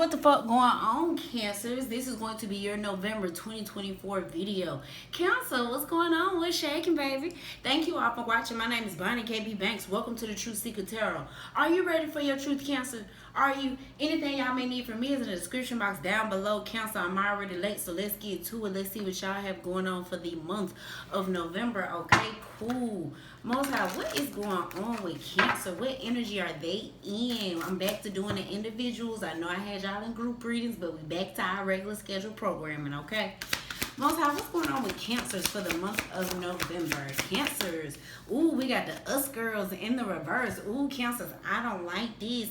what the fuck going on, Cancers? This is going to be your November 2024 video. Cancer, what's going on? What's shaking, baby? Thank you all for watching. My name is Bonnie KB Banks. Welcome to the Truth Seeker Tarot. Are you ready for your truth, Cancer? Are you? Anything y'all may need from me is in the description box down below. Cancer, I'm already late, so let's get to it. Let's see what y'all have going on for the month of November. Okay, cool. Most High, what is going on with Cancer? What energy are they in? I'm back to doing the individuals. I know I had y'all in group readings, but we back to our regular scheduled programming, okay? Most High, what's going on with Cancers for the month of November? Cancers. Ooh, we got the us girls in the reverse. Ooh, Cancers, I don't like this.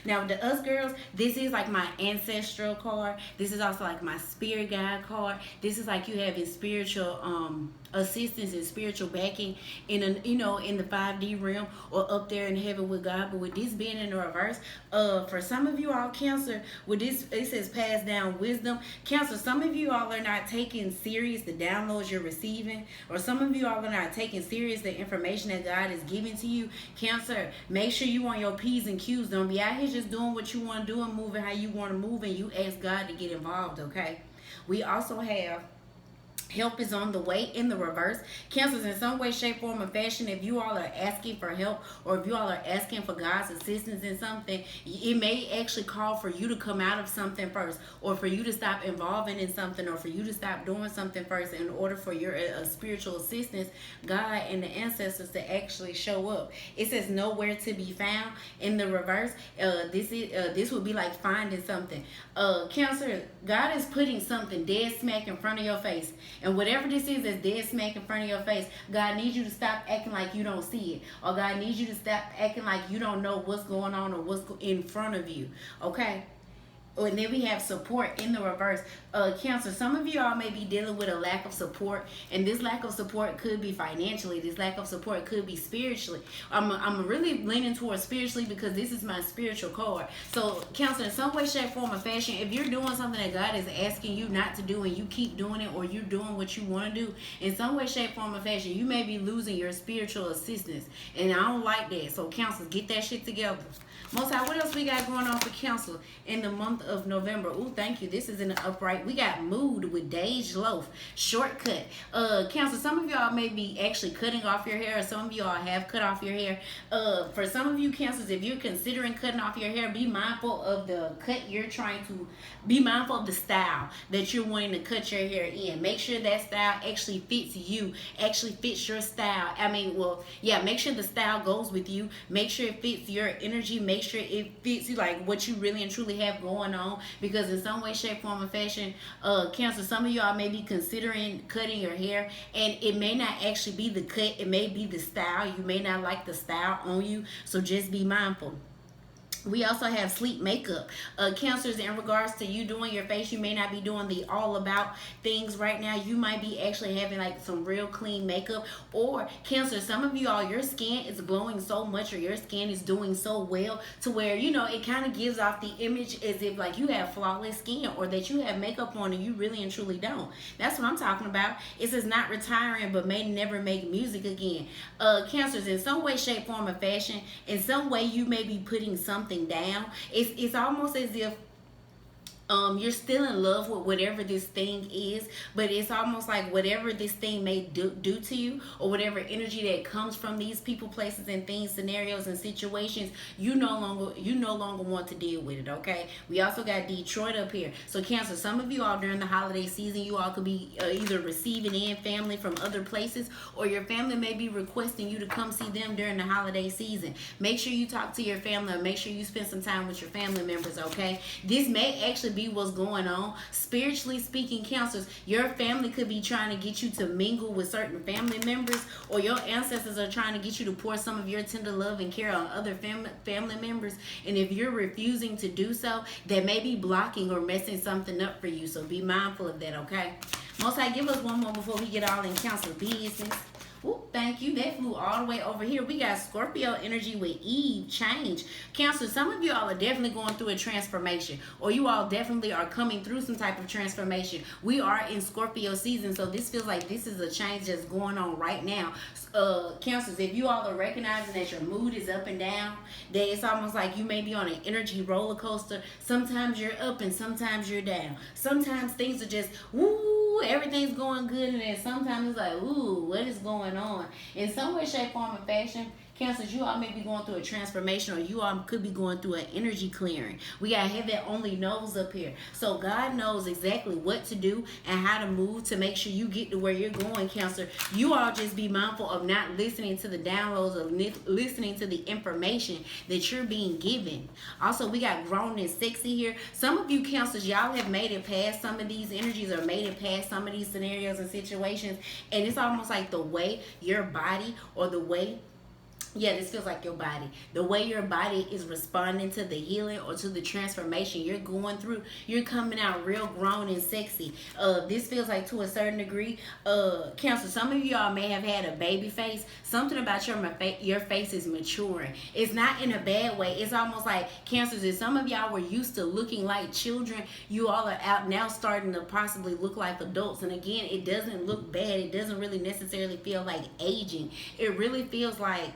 Now, with the us girls, this is like my ancestral card. This is also like my spirit guide card. This is like you having spiritual assistance and spiritual backing in a, in the 5D realm or up there in heaven with God. But with this being in the reverse, for some of you all, Cancer, with this, it says pass down wisdom. Cancer, some of you all are not taking serious the downloads you're receiving, or some of you all are not taking serious the information that God is giving to you. Cancer, make sure you on your P's and Q's. Don't be out here just doing what you want to do and moving how you want to move, and you ask God to get involved, okay? We also have help is on the way in the reverse. Cancers, in some way, shape, form, or fashion, if you all are asking for help or if you all are asking for God's assistance in something, it may actually call for you to come out of something first, or for you to stop involving in something, or for you to stop doing something first in order for your spiritual assistance, God and the ancestors, to actually show up. It says nowhere to be found in the reverse. This would be like finding something. Cancer, God is putting something dead smack in front of your face. And whatever this is that's dead smack in front of your face, God needs you to stop acting like you don't see it. Or God needs you to stop acting like you don't know what's going on or what's in front of you. Okay? And then we have support in the reverse. Cancer, some of you all may be dealing with a lack of support, and this lack of support could be financially. This lack of support could be spiritually. I'm really leaning towards spiritually because this is my spiritual card. So, Cancer, in some way, shape, form, or fashion, if you're doing something that God is asking you not to do and you keep doing it, or you're doing what you want to do, in some way, shape, form, or fashion, you may be losing your spiritual assistance. And I don't like that. So, Cancer, get that shit together. Most High, what else we got going on for Cancer in the month of November? Ooh, thank you. This is in the upright. We got Mood with Dej Loaf. Shortcut. Cancer, some of y'all may be actually cutting off your hair, or some of y'all have cut off your hair. For some of you Cancers, if you're considering cutting off your hair, be mindful of the cut you're trying to, be mindful of the style that you're wanting to cut your hair in. Make sure that style actually fits you, actually fits your style. Make sure the style goes with you. Make sure it fits your energy. Make sure it fits you, like what you really and truly have going on, because in some way, shape, form, or fashion, Cancer, some of y'all may be considering cutting your hair, and it may not actually be the cut, it may be the style. You may not like the style on you, so just be mindful. We also have sleep makeup. Cancers, in regards to you doing your face, you may not be doing the all about things right now. You might be actually having like some real clean makeup. Or Cancer, some of you all, your skin is glowing so much, or your skin is doing so well to where, it kind of gives off the image as if like you have flawless skin, or that you have makeup on and you really and truly don't. That's what I'm talking about. It says not retiring but may never make music again. Cancers, in some way, shape, form, or fashion, in some way you may be putting something down. It's almost as if you're still in love with whatever this thing is, but it's almost like whatever this thing may do to you, or whatever energy that comes from these people, places, and things, scenarios, and situations, you no longer want to deal with it. Okay, we also got Detroit up here. So Cancer, some of you all during the holiday season, you all could be either receiving in family from other places, or your family may be requesting you to come see them during the holiday season. Make sure you talk to your family, and make sure you spend some time with your family members. Okay, this may actually be what's going on spiritually speaking. Cancers, your family could be trying to get you to mingle with certain family members, or your ancestors are trying to get you to pour some of your tender love and care on other family members, and if you're refusing to do so, that may be blocking or messing something up for you. So be mindful of that. Okay, Most High, give us one more before we get all in Cancer business. Whoop, thank you. That flew all the way over here. We got Scorpio energy with Eve, change. Cancer, some of you all are definitely going through a transformation, or you all definitely are coming through some type of transformation. We are in Scorpio season, so this feels like this is a change that's going on right now. Cancers, if you all are recognizing that your mood is up and down, that it's almost like you may be on an energy roller coaster. Sometimes you're up and sometimes you're down. Sometimes things are just, woo, everything's going good, and then sometimes it's like, ooh, what is going on? In some way, shape, form, or fashion, Cancers, you all may be going through a transformation, or you all could be going through an energy clearing. We got heaven only knows up here. So God knows exactly what to do and how to move to make sure you get to where you're going, Cancer. You all just be mindful of not listening to the downloads, or listening to the information that you're being given. Also, we got grown and sexy here. Some of you Cancers, y'all have made it past some of these energies, or made it past some of these scenarios and situations, and it's almost like the way your body, or the way, yeah, this feels like your body. The way your body is responding to the healing or to the transformation you're going through, you're coming out real grown and sexy. This feels like, to a certain degree, Cancer, some of y'all may have had a baby face. Something about your face is maturing. It's not in a bad way. It's almost like, Cancers, if some of y'all were used to looking like children, you all are out now starting to possibly look like adults. And again, it doesn't look bad. It doesn't really necessarily feel like aging. It really feels like,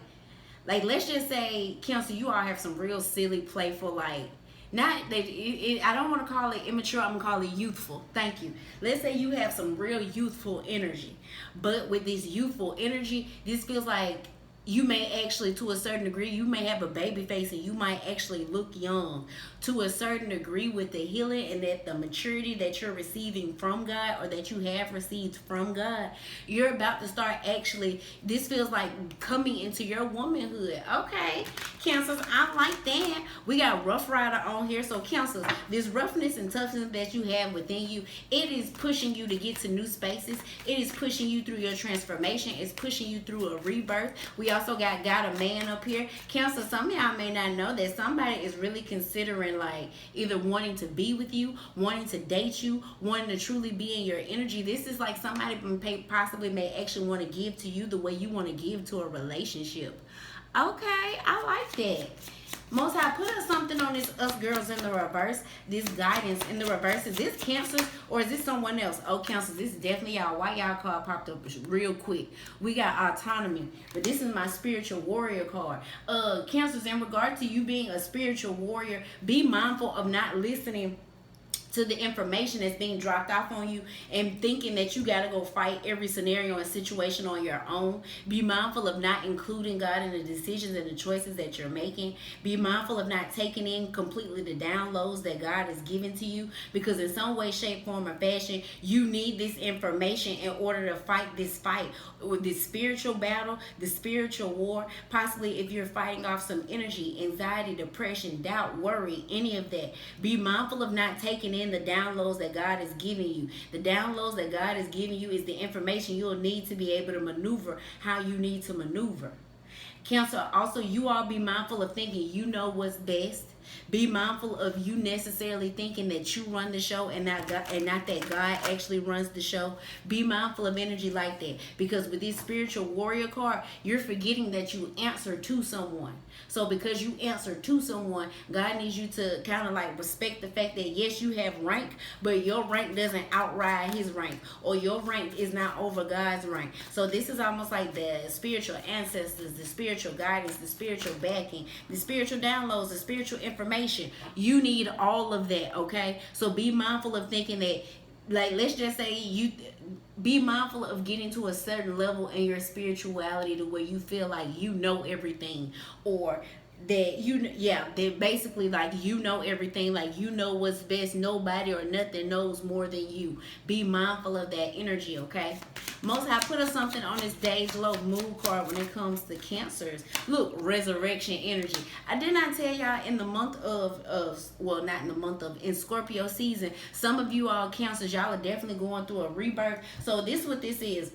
let's just say, Cancer, you all have some real silly, playful, like, not that I don't want to call it immature, I'm gonna call it youthful. Thank you. Let's say you have some real youthful energy, but with this youthful energy, this feels like you may actually, to a certain degree, you may have a baby face and you might actually look young to a certain degree with the healing and that the maturity that you're receiving from God, or that you have received from God. You're about to start actually, this feels like coming into your womanhood. Okay, Cancers, I like that. We got Rough Rider on here. So Cancers, this roughness and toughness that you have within you, it is pushing you to get to new spaces. It is pushing you through your transformation. It's pushing you through a rebirth. We also got a man up here. Cancer, some of y'all may not know that somebody is really considering, like, either wanting to be with you, wanting to date you, wanting to truly be in your energy. This is like somebody possibly may actually want to give to you the way you want to give to a relationship. Okay, I like that. Most High, put us something on this us girls in the reverse, this guidance in the reverse. Is this Cancer or is this someone else? Oh, Cancer, this is definitely y'all. Why y'all card popped up real quick? We got autonomy, but this is my spiritual warrior card. Cancers, in regard to you being a spiritual warrior, be mindful of not listening to the information that's being dropped off on you and thinking that you got to go fight every scenario and situation on your own. Be mindful of not including God in the decisions and the choices that you're making. Be mindful of not taking in completely the downloads that God has given to you, because in some way, shape, form, or fashion, you need this information in order to fight this fight, or this spiritual battle, the spiritual war. Possibly if you're fighting off some energy, anxiety, depression, doubt, worry, any of that. Be mindful of not taking in the downloads that God is giving you. The downloads that God is giving you is the information you'll need to be able to maneuver how you need to maneuver. Cancer, also, you all be mindful of thinking you know what's best. Be mindful of you necessarily thinking that you run the show and not God, and not that God actually runs the show. Be mindful of energy like that, because with this spiritual warrior card, you're forgetting that you answer to someone. So because you answer to someone, God needs you to kind of like respect the fact that yes, you have rank, but your rank doesn't outride his rank, or your rank is not over God's rank. So this is almost like the spiritual ancestors, the spiritual guidance, the spiritual backing, the spiritual downloads, the spiritual information. You need all of that, okay? So be mindful of thinking that, like, let's just say you be mindful of getting to a certain level in your spirituality to where you feel like you know everything, or that that basically, like, you know everything, like you know what's best. Nobody or nothing knows more than you. Be mindful of that energy, okay? Most High, put us something on this Day's Low mood card when it comes to Cancers. Look, resurrection energy. I did not tell y'all in the month of well, not in the month of, in Scorpio season, some of you all Cancers, y'all are definitely going through a rebirth. So this what this is.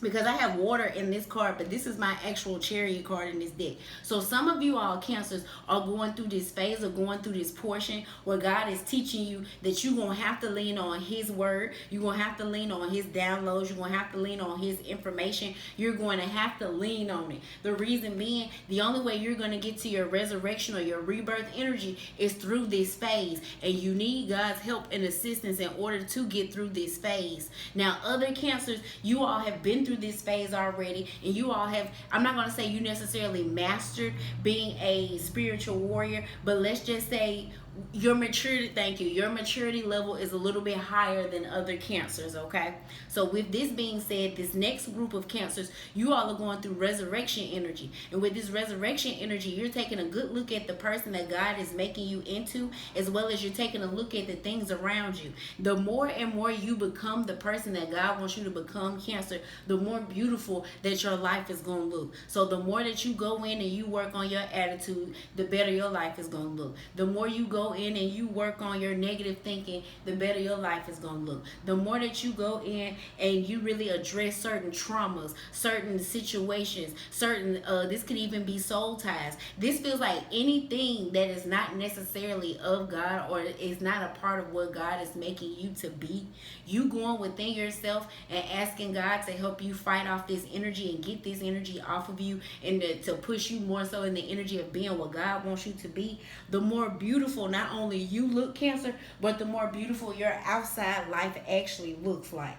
because I have water in this card, but this is my actual chariot card in this deck. So some of you all cancers are going through this phase or going through this portion where God is teaching you that you're going to have to lean on his word. You're going to have to lean on his downloads. You're going to have to lean on his information. You're going to have to lean on it. The reason being, the only way you're going to get to your resurrection or your rebirth energy is through this phase. And you need God's help and assistance in order to get through this phase. Now, other cancers, you all have been through this phase already, and you all have, I'm not going to say you necessarily mastered being a spiritual warrior, but let's just say your maturity, thank you, your maturity level is a little bit higher than other cancers. Okay, so with this being said, this next group of cancers, you all are going through resurrection energy, and with this resurrection energy, you're taking a good look at the person that God is making you into, as well as you're taking a look at the things around you. The more and more you become the person that God wants you to become, Cancer, the more beautiful that your life is going to look. So the more that you go in and you work on your attitude, the better your life is going to look. The more you go in and you work on your negative thinking, the better your life is going to look. The more that you go in and you really address certain traumas, certain situations, certain this could even be soul ties. This feels like anything that is not necessarily of God or is not a part of what God is making you to be. You going within yourself and asking God to help you fight off this energy and get this energy off of you, and to push you more so in the energy of being what God wants you to be. The more beautiful not only you look, Cancer, but the more beautiful your outside life actually looks like.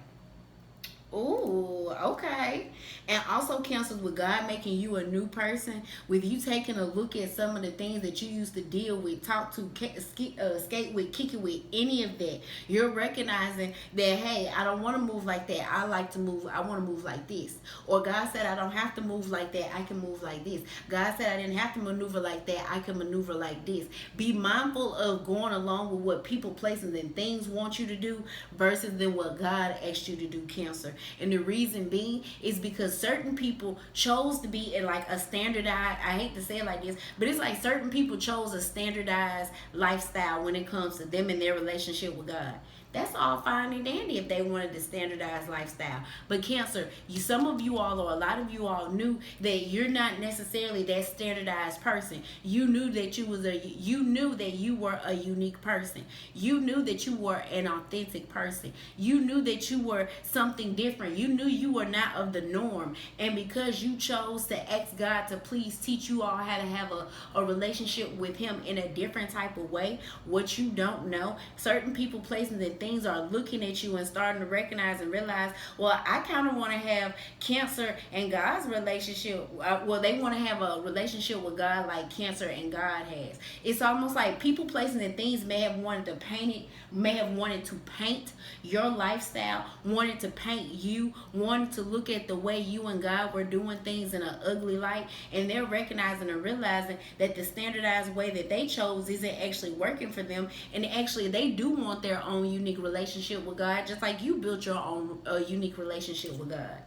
Ooh, okay. And also, Cancers, with God making you a new person, with you taking a look at some of the things that you used to deal with, talk to, skate with, kick it with, any of that, you're recognizing that, hey, I don't want to move like that. I like to move. I want to move like this. Or God said I don't have to move like that. I can move like this. God said I didn't have to maneuver like that. I can maneuver like this. Be mindful of going along with what people, places, and things want you to do versus than what God asked you to do, Cancer. And the reason being is because certain people chose to be in like a standardized, I hate to say it like this, but it's like certain people chose a standardized lifestyle when it comes to them and their relationship with God. That's all fine and dandy if they wanted the standardized lifestyle. But Cancer, some of you all, or a lot of you all, knew that you're not necessarily that standardized person. You knew that you knew that you were a unique person. You knew that you were an authentic person. You knew that you were something different. You knew you were not of the norm. And because you chose to ask God to please teach you all how to have a relationship with him in a different type of way, what you don't know, certain people, places, and things are looking at you and starting to recognize and realize, well, I kind of want to have Cancer and God's relationship. Well, they want to have a relationship with God like Cancer and God has. It's almost like people, places, and things may have wanted to paint it, may have wanted to paint your lifestyle, wanted to paint you, wanted to look at the way you and God were doing things in an ugly light, and they're recognizing and realizing that the standardized way that they chose isn't actually working for them, and actually they do want their own unique relationship with God, just like you built your own unique relationship with God.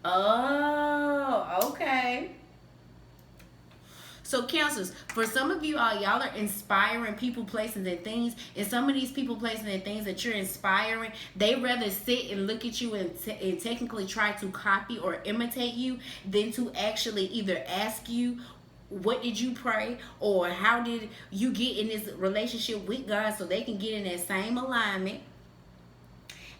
Oh, okay. So Cancers, for some of you all, y'all are inspiring people, places, and things. And some of these people, places, and things that you're inspiring, they rather sit and look at you and technically try to copy or imitate you than to actually either ask you, what did you pray, or how did you get in this relationship with God, so they can get in that same alignment.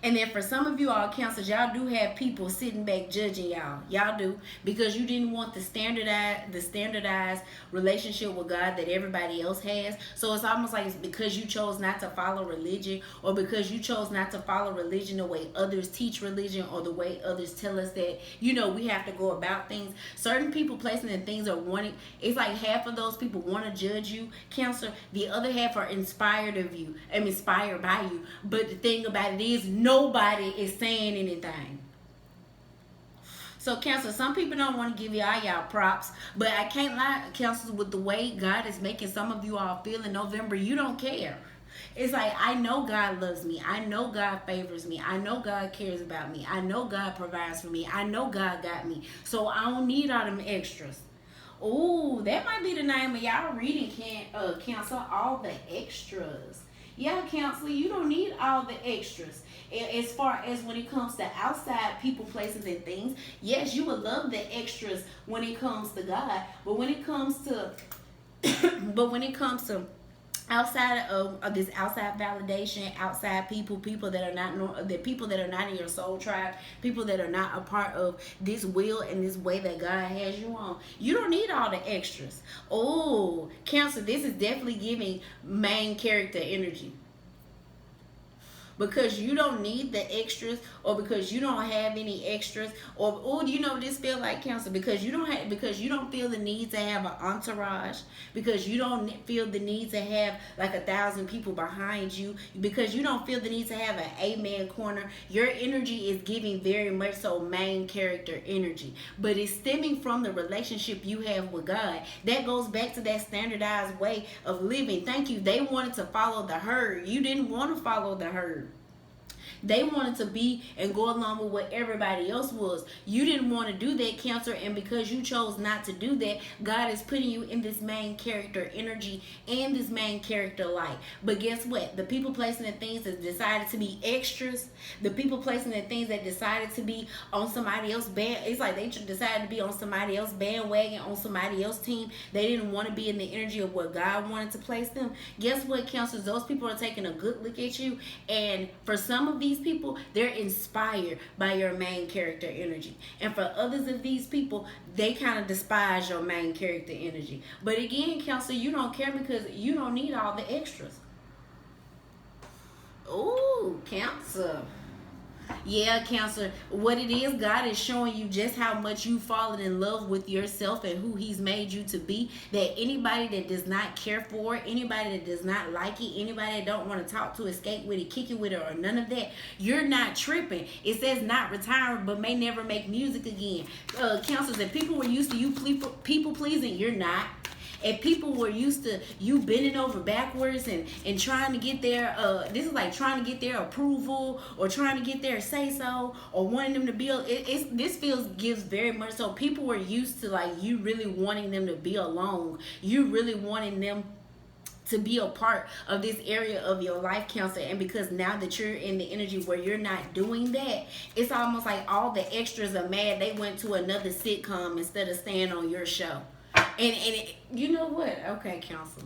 And then for some of you all, Cancers, y'all do have people sitting back judging y'all. Y'all do, because you didn't want the standardized relationship with God that everybody else has. So it's almost like it's because you chose not to follow religion, or because you chose not to follow religion the way others teach religion, or the way others tell us that, we have to go about things. Certain people, places, and things are wanting, it's like half of those people want to judge you, Cancer. The other half are inspired by you. But the thing about it is, nobody is saying anything. So Cancer, some people don't want to give y'all props, but I can't lie, Cancer, with the way God is making some of you all feel in November, you don't care. It's like, I know God loves me. I know God favors me. I know God cares about me. I know God provides for me. I know God got me. So I don't need all them extras. Ooh, that might be the name of y'all reading, Cancer, all the extras. Yeah, Counselor, you don't need all the extras. As far as when it comes to outside people, places, and things, yes, you would love the extras when it comes to God. But when it comes to, but when it comes to outside of this outside validation, outside people that are not the people that are not in your soul tribe, people that are not a part of this will and this way that God has you on, you don't need all the extras. Oh, Cancer, this is definitely giving main character energy, because you don't need the extras, or because you don't have any extras, or you know this feel like, Cancer, because you don't feel the need to have an entourage, because you don't feel the need to have like 1,000 people behind you, because you don't feel the need to have an amen corner. Your energy is giving very much so main character energy, but it's stemming from the relationship you have with God. That goes back to that standardized way of living. Thank you. They wanted to follow the herd. You didn't want to follow the herd. They wanted to be and go along with what everybody else was. You didn't want to do that, Cancer, and because you chose not to do that, God is putting you in this main character energy and this main character light. But guess what? The people, placing the things that decided to be extras, the people placing the things that decided to be on somebody else's band, it's like they decided to be on somebody else's bandwagon, on somebody else's team. They didn't want to be in the energy of where God wanted to place them. Guess what, Cancers? Those people are taking a good look at you, and for some of these people, they're inspired by your main character energy, and for others of these people, they kind of despise your main character energy. But again, Cancer, you don't care because you don't need all the extras. Ooh, Cancer. Yeah, Cancer, what it is, God is showing you just how much you've fallen in love with yourself and who he's made you to be, that anybody that does not care for it, anybody that does not like it, anybody that don't want to talk to, escape with it, kick it with it, or none of that, you're not tripping. It says not retiring but may never make music again. Cancers, if people were used to you people pleasing, you're not. If people were used to you bending over backwards and trying to get their this is like trying to get their approval, or trying to get their say so, or wanting them to build this gives very much so people were used to like you really wanting them to be alone, you really wanting them to be a part of this area of your life, Cancer. And because now that you're in the energy where you're not doing that, it's almost like all the extras are mad they went to another sitcom instead of staying on your show. You know what? Okay, Council.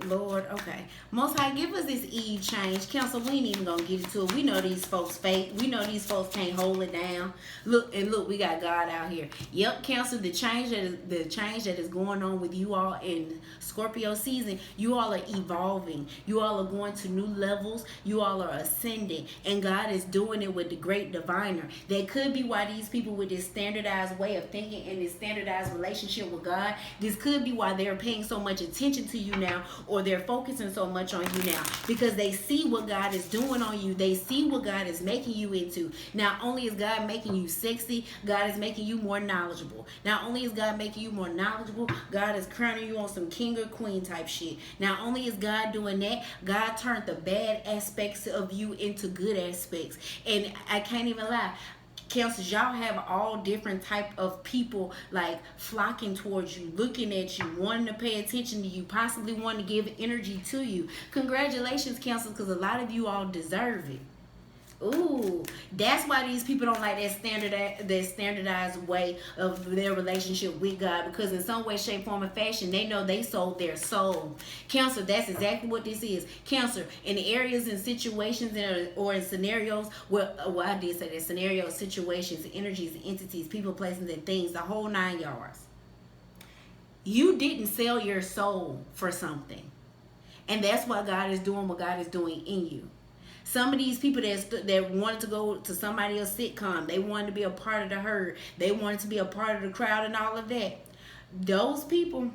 Lord, okay. Most High, give us this Eve change. Council, we ain't even gonna get into it. We know these folks fake. We know these folks can't hold it down. Look, we got God out here. Yep, Council, the change that is going on with you all in Scorpio season, you all are evolving. You all are going to new levels. You all are ascending. And God is doing it with the great diviner. That could be why these people with this standardized way of thinking and this standardized relationship with God, this could be why they're paying so much attention to you now, or they're focusing so much on you now, because they see what God is doing on you. They see what God is making you into. Not only is God making you sexy, God is making you more knowledgeable. Not only is God making you more knowledgeable, God is crowning you on some king or queen type shit. Not only is God doing that, God turned the bad aspects of you into good aspects. And I can't even lie, Cancers, y'all have all different type of people like flocking towards you, looking at you, wanting to pay attention to you, possibly wanting to give energy to you. Congratulations, Cancers, because a lot of you all deserve it. Ooh, that's why these people don't like that standardized way of their relationship with God, because in some way, shape, form, and fashion, they know they sold their soul. Cancer, that's exactly what this is. Cancer, in the areas and situations or in scenarios where, well, I did say that, scenarios, situations, energies, entities, people, places, and things, the whole 9 yards. You didn't sell your soul for something. And that's why God is doing what God is doing in you. Some of these people that wanted to go to somebody else's sitcom, they wanted to be a part of the herd, they wanted to be a part of the crowd and all of that. Those people,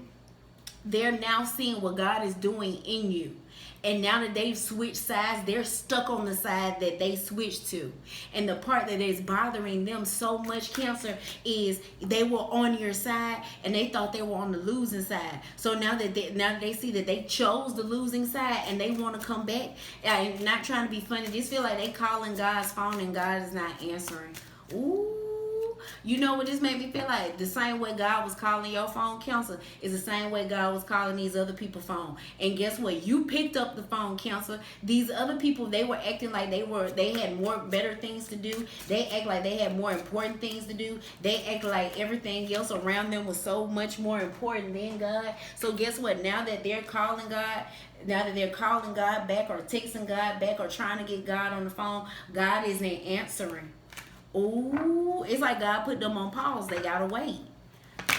they're now seeing what God is doing in you. And now that they've switched sides, they're stuck on the side that they switched to. And the part that is bothering them so much, Cancer, is they were on your side and they thought they were on the losing side. So now that they see that they chose the losing side and they want to come back, I'm not trying to be funny, just feel like they calling God's phone and God is not answering. Ooh. You know what this made me feel like? The same way God was calling your phone, Counselor, is the same way God was calling these other people's phone. And guess what? You picked up the phone, Counselor. These other people, they were acting like they had more better things to do. They act like they had more important things to do. They act like everything else around them was so much more important than God. So guess what? Now that they're calling God, back or texting God back or trying to get God on the phone, God isn't answering. Ooh, it's like God put them on pause. They gotta wait.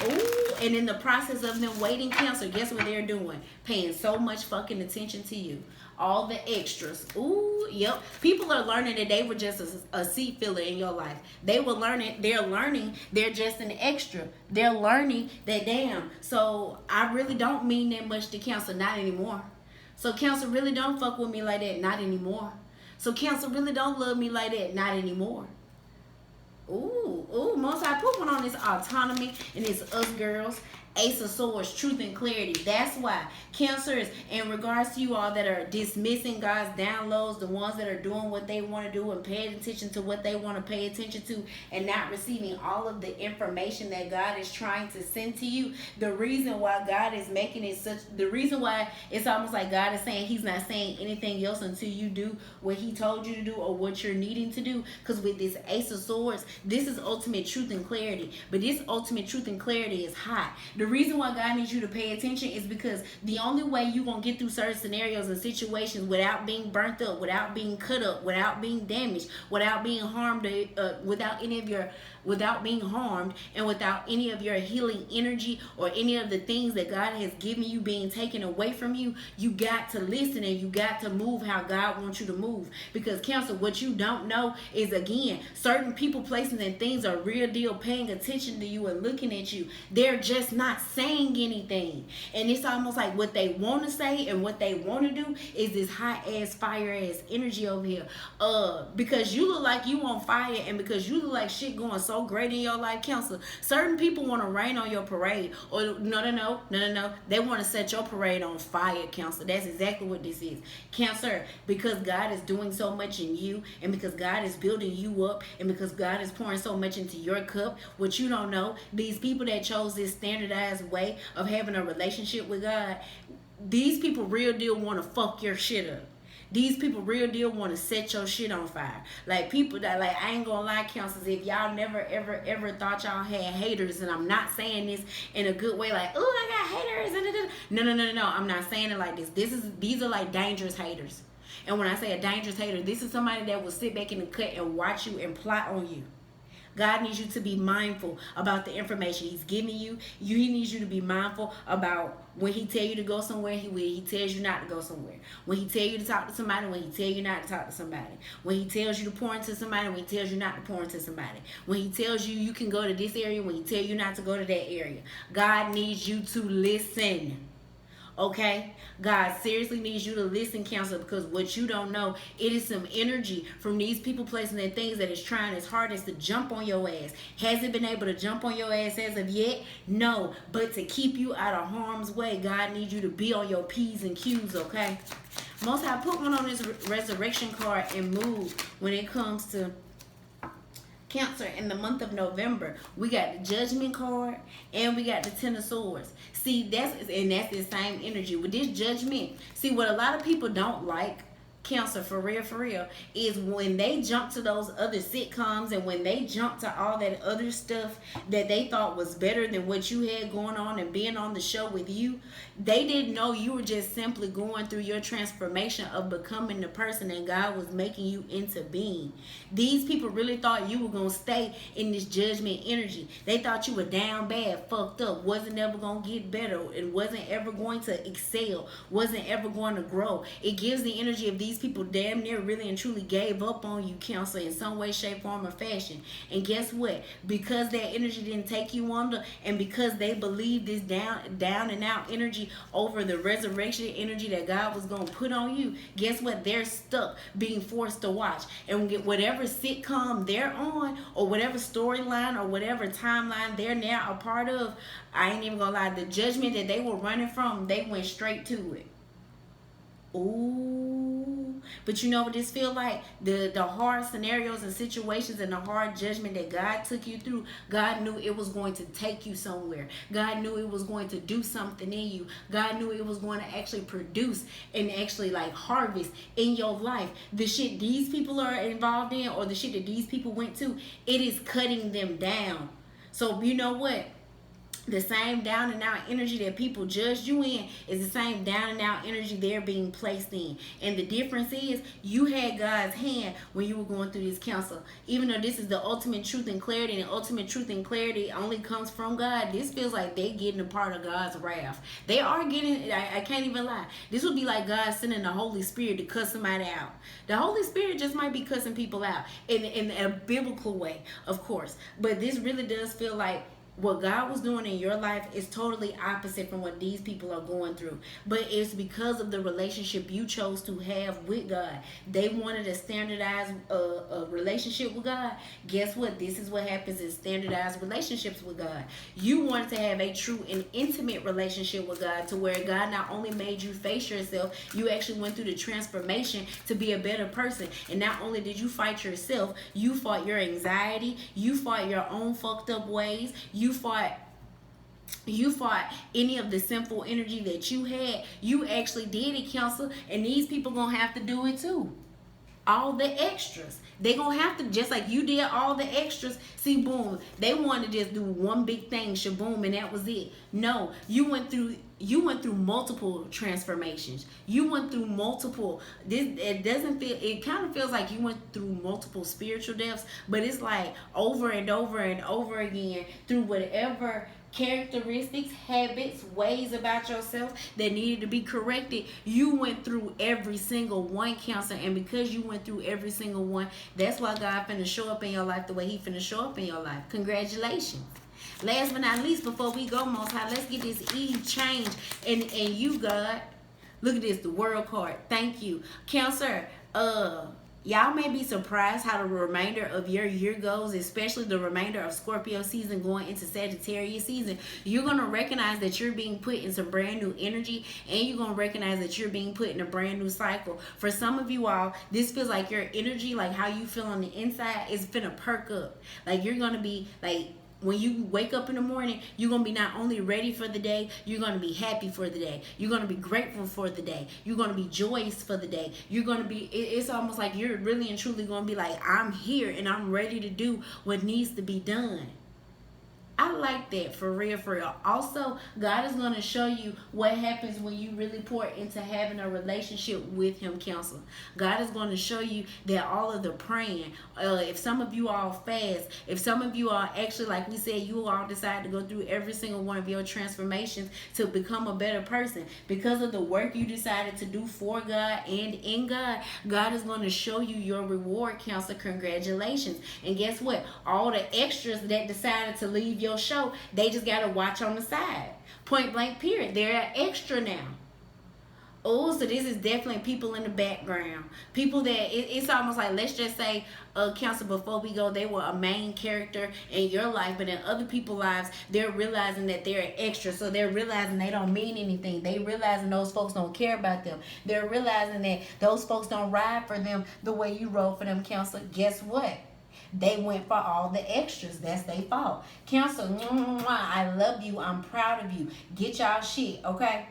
Ooh, and in the process of them waiting, Cancer, guess what they're doing? Paying so much fucking attention to you. All the extras. Ooh, yep. People are learning that they were just a seat filler in your life. They're learning they're just an extra. They're learning that, damn, so I really don't mean that much to Cancer, not anymore. So Cancer really don't fuck with me like that, not anymore. So Cancer really don't love me like that, not anymore. Ooh, Most I put one on this autonomy and it's us girls. Ace of Swords, truth and clarity. That's why Cancers, in regards to you all that are dismissing God's downloads, the ones that are doing what they want to do and paying attention to what they want to pay attention to and not receiving all of the information that God is trying to send to you, the reason why God is making it the reason why it's almost like God is saying he's not saying anything else until you do what he told you to do or what you're needing to do. Because with this Ace of Swords, this is ultimate truth and clarity. But this ultimate truth and clarity is hot. The reason why God needs you to pay attention is because the only way you're going to get through certain scenarios and situations without being burnt up, without being cut up, without being damaged, without being harmed, without being harmed, and without any of your healing energy or any of the things that God has given you being taken away from you, you got to listen and you got to move how God wants you to move. Because Cancer, what you don't know is, again, certain people, places, and things are real deal paying attention to you and looking at you. They're just not saying anything. And it's almost like what they want to say and what they want to do is this hot ass, fire ass energy over here. Because you look like you on fire and because you look like shit going so great in your life, Cancer, certain people want to rain on your parade. Or no. They want to set your parade on fire, Cancer. That's exactly what this is. Cancer, because God is doing so much in you and because God is building you up and because God is pouring so much into your cup, what you don't know, these people that chose this standardized way of having a relationship with God, these people real deal want to fuck your shit up. These people real deal want to set your shit on fire. Like people that, like, I ain't gonna lie, Counselors, if y'all never ever thought y'all had haters, and I'm not saying this in a good way, like, oh, I got haters. No. I'm not saying it like this. These are like dangerous haters. And when I say a dangerous hater, this is somebody that will sit back in the cut and watch you and plot on you. God needs you to be mindful about the information he's giving you. He needs you to be mindful about when he tell you to go somewhere, he tells you not to go somewhere. When he tell you to talk to somebody, when he tell you not to talk to somebody. When he tells you to pour into somebody, when he tells you not to pour into somebody. When he tells you you can go to this area, when he tell you not to go to that area. God needs you to listen. Okay, God seriously needs you to listen, Counselor, because what you don't know, it is some energy from these people, places, and things that is trying its hardest to jump on your ass. Has it been able to jump on your ass as of yet? No, but to keep you out of harm's way, God needs you to be on your P's and Q's, okay? Most High put one on this resurrection card and move when it comes to Cancer in the month of November. We got the Judgment card and we got the Ten of Swords. See, that's the same energy with this Judgment. See, what a lot of people don't like, Cancer, for real, is when they jump to those other sitcoms and when they jump to all that other stuff that they thought was better than what you had going on and being on the show with you, they didn't know you were just simply going through your transformation of becoming the person that God was making you into being. These people really thought you were going to stay in this Judgment energy. They thought you were down bad, fucked up, wasn't ever going to get better, and wasn't ever going to excel, wasn't ever going to grow. It gives the energy of these people damn near really and truly gave up on you, Counselor, in some way, shape, form, or fashion. And guess what? Because that energy didn't take you under, and because they believed this down and out energy over the resurrection energy that God was going to put on you, guess what? They're stuck being forced to watch. And whatever sitcom they're on, or whatever storyline, or whatever timeline they're now a part of, I ain't even gonna lie, the Judgment that they were running from, they went straight to it. Ooh. Ooh. But you know what this feel like? The hard scenarios and situations and the hard judgment that God took you through, God knew it was going to take you somewhere. God knew it was going to do something in you. God knew it was going to actually produce and actually like harvest in your life. The shit these people are involved in, or the shit that these people went to, it is cutting them down. So you know what? The same down and out energy that people judge you in is the same down and out energy they're being placed in. And the difference is you had God's hand when you were going through this counsel. Even though this is the ultimate truth and clarity, and ultimate truth and clarity only comes from God, this feels like they getting a part of God's wrath. They are getting, I can't even lie. This would be like God sending the Holy Spirit to cuss somebody out. The Holy Spirit just might be cussing people out in a biblical way, of course. But this really does feel like what God was doing in your life is totally opposite from what these people are going through. But it's because of the relationship you chose to have with God. They wanted a standardized a relationship with God. Guess what? This is what happens in standardized relationships with God. You wanted to have a true and intimate relationship with God, to where God not only made you face yourself, you actually went through the transformation to be a better person. And not only did you fight yourself, you fought your anxiety, you fought your own fucked up ways, you fought any of the sinful energy that you had. You actually did it, counsel, and these people gonna have to do it too. All the extras, they gonna have to, just like you did all the extras. See, boom, they wanted to just do one big thing, shaboom, and that was it. No, you went through multiple transformations. You went through multiple, it kind of feels like you went through multiple spiritual deaths, but it's like over and over and over again, through whatever characteristics, habits, ways about yourself that needed to be corrected. You went through every single one, counselor, and because you went through every single one, that's why God finna show up in your life the way he finna show up in your life. Congratulations. Last but not least, before we go, Most High, let's get this Eve change. And you, God, look at this, the world card. Thank you. Counselor, y'all may be surprised how the remainder of your year goes, especially the remainder of Scorpio season going into Sagittarius season. You're going to recognize that you're being put in some brand new energy, and you're going to recognize that you're being put in a brand new cycle. For some of you all, this feels like your energy, like how you feel on the inside, is finna perk up. Like you're going to be like, when you wake up in the morning, you're going to be not only ready for the day, you're going to be happy for the day. You're going to be grateful for the day. You're going to be joyous for the day. You're going to be, it's almost like you're really and truly going to be like, I'm here and I'm ready to do what needs to be done. I like that, for real, for real. Also, God is going to show you what happens when you really pour into having a relationship with him, counselor. God is going to show you that all of the praying, if some of you all fast, if some of you are actually, like we said, you all decide to go through every single one of your transformations to become a better person because of the work you decided to do for God and in God, God is going to show you your reward, counselor. Congratulations. And guess what? All the extras that decided to leave your show, they just gotta watch on the side. Point blank period. They're an extra now. Oh, so this is definitely people in the background. People that it's almost like, let's just say, counsel, before we go, they were a main character in your life, but in other people's lives, they're realizing that they're an extra. So they're realizing they don't mean anything. They realizing those folks don't care about them. They're realizing that those folks don't ride for them the way you rode for them, counselor. Guess what? They went for all the extras. That's their fault. Counselor, I love you. I'm proud of you. Get y'all shit, okay?